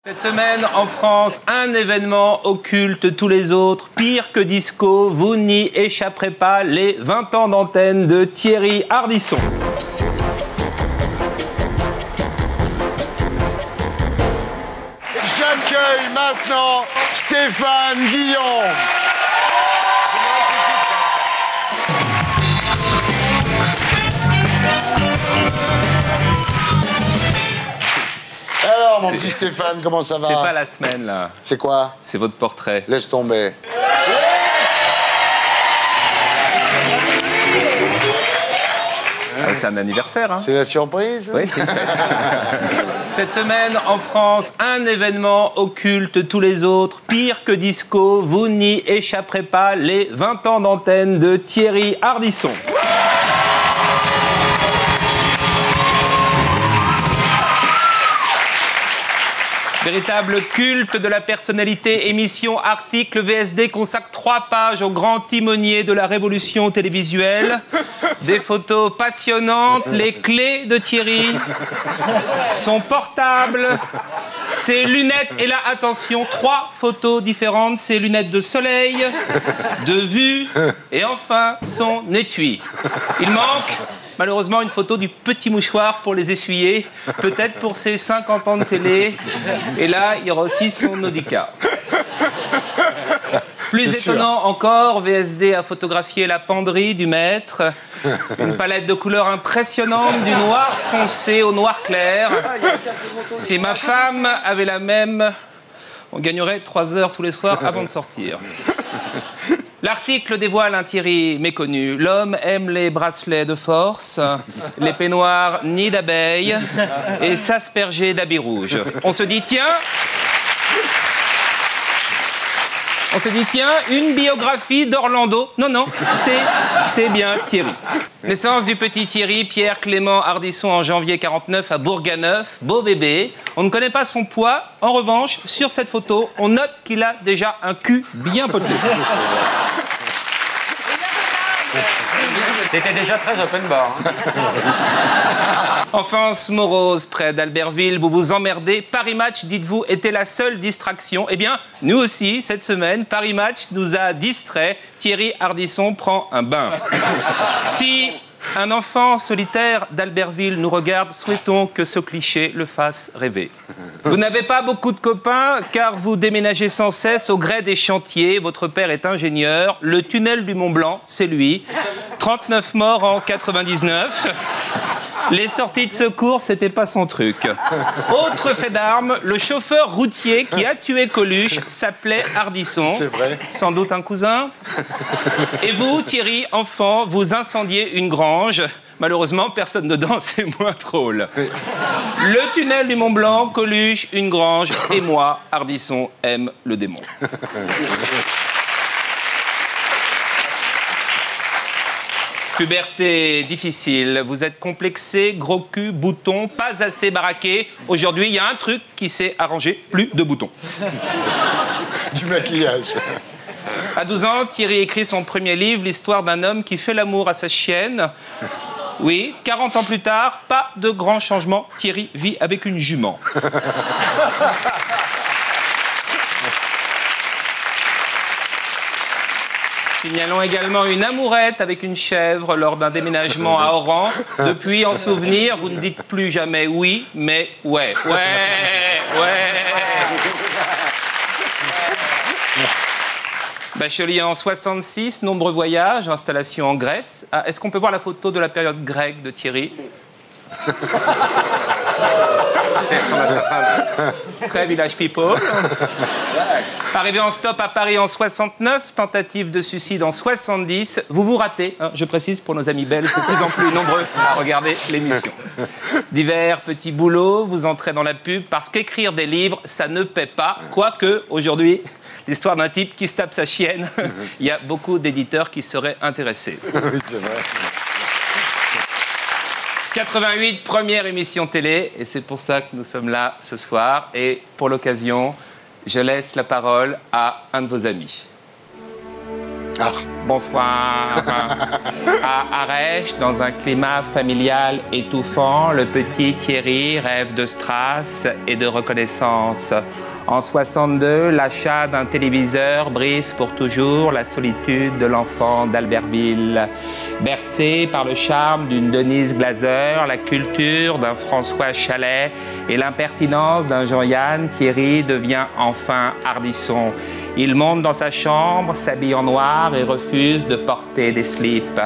Cette semaine, en France, un événement occulte tous les autres. Pire que disco, vous n'y échapperez pas, les 20 ans d'antenne de Thierry Ardisson. J'accueille maintenant Stéphane Guillon. Alors, mon petit Stéphane, comment ça va? C'est pas la semaine, là. C'est quoi? C'est votre portrait. Laisse tomber. C'est un anniversaire, hein? C'est la surprise? Oui, c'est une fête. Cette semaine, en France, un événement occulte tous les autres. Pire que disco, vous n'y échapperez pas, les 20 ans d'antenne de Thierry Ardisson. Véritable culte de la personnalité, émission, article, VSD consacre 3 pages au grand timonier de la révolution télévisuelle. Des photos passionnantes, les clés de Thierry, son portable, ses lunettes, et là, attention, 3 photos différentes, ses lunettes de soleil, de vue, et enfin, son étui. Il manque... malheureusement, une photo du petit mouchoir pour les essuyer, peut-être pour ses 50 ans de télé. Et là, il y aura aussi son Audica. Plus étonnant encore, VSD a photographié la penderie du maître. Une palette de couleurs impressionnante, du noir foncé au noir clair. Si ma femme avait la même, on gagnerait 3 heures tous les soirs avant de sortir. L'article dévoile un Thierry méconnu. L'homme aime les bracelets de force, les peignoirs nids d'abeilles et s'asperger d'habits rouges. On se dit, tiens, une biographie d'Orlando. Non, c'est bien Thierry. Naissance du petit Thierry, Pierre Clément Ardisson en janvier 49 à Bourganeuf. Beau bébé. On ne connaît pas son poids. En revanche, sur cette photo, on note qu'il a déjà un cul bien potelé. T'étais déjà très open bar. Hein. Enfance morose près d'Albertville, vous vous emmerdez. Paris Match, dites-vous, était la seule distraction. Eh bien, nous aussi, cette semaine, Paris Match nous a distraits. Thierry Ardisson prend un bain. Si un enfant solitaire d'Albertville nous regarde, souhaitons que ce cliché le fasse rêver. Vous n'avez pas beaucoup de copains, car vous déménagez sans cesse au gré des chantiers. Votre père est ingénieur. Le tunnel du Mont-Blanc, c'est lui. 39 morts en 99. Les sorties de secours, c'était pas son truc. Autre fait d'armes, le chauffeur routier qui a tué Coluche s'appelait Ardisson. C'est vrai. Sans doute un cousin. Et vous, Thierry, enfant, vous incendiez une grange. Malheureusement, personne dedans, c'est moins drôle. Le tunnel du Mont-Blanc, Coluche, une grange, et moi, Ardisson aime le démon. Puberté difficile, vous êtes complexé, gros cul, boutons, pas assez baraqué. Aujourd'hui, il y a un truc qui s'est arrangé, plus de boutons. Du maquillage. À 12 ans, Thierry écrit son premier livre, l'histoire d'un homme qui fait l'amour à sa chienne. Oui, 40 ans plus tard, pas de grand changement, Thierry vit avec une jument. Signalons également une amourette avec une chèvre lors d'un déménagement à Oran. Depuis, en souvenir, vous ne dites plus jamais oui, mais ouais. Bachelier en 66, nombreux voyages, installation en Grèce. Ah, est-ce qu'on peut voir la photo de la période grecque de Thierry? Ressemble à sa femme. Très village people. Arrivé en stop à Paris en 69, tentative de suicide en 70. Vous vous ratez, hein, je précise pour nos amis belges, de plus en plus nombreux à regarder l'émission. Divers petits boulots, vous entrez dans la pub parce qu'écrire des livres, ça ne paie pas. Quoique, aujourd'hui, l'histoire d'un type qui se tape sa chienne, il y a beaucoup d'éditeurs qui seraient intéressés. Oui, c'est vrai. 88, première émission télé, et c'est pour ça que nous sommes là ce soir. Et pour l'occasion, je laisse la parole à un de vos amis. Ah. Bonsoir. À Arèche, dans un climat familial étouffant, le petit Thierry rêve de strass et de reconnaissance. En 62, l'achat d'un téléviseur brise pour toujours la solitude de l'enfant d'Albertville. Bercé par le charme d'une Denise Glaser, la culture d'un François Chalet et l'impertinence d'un Jean-Yann, Thierry devient enfin Ardisson. Il monte dans sa chambre, s'habille en noir et refuse de porter des slips.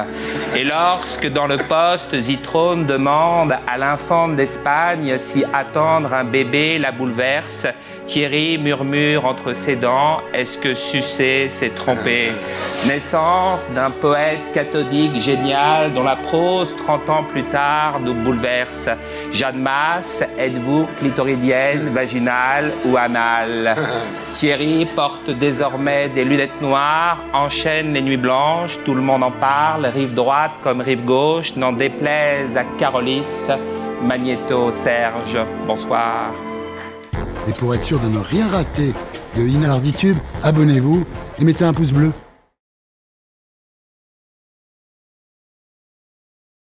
Et lorsque dans le poste, Zitrone demande à l'infante d'Espagne si attendre un bébé la bouleverse, Thierry murmure entre ses dents « Est-ce que sucer, c'est tromper ?» Naissance d'un poète cathodique génial dont la prose 30 ans plus tard nous bouleverse. Jeanne Masse, êtes-vous clitoridienne, vaginale ou anale? Thierry porte désormais des lunettes noires, enchaîne les nuits blanches, tout le monde en parle, rive droite comme rive gauche, n'en déplaise à Carolis, Magnéto Serge. Bonsoir. Et pour être sûr de ne rien rater de Inarditube, abonnez-vous et mettez un pouce bleu.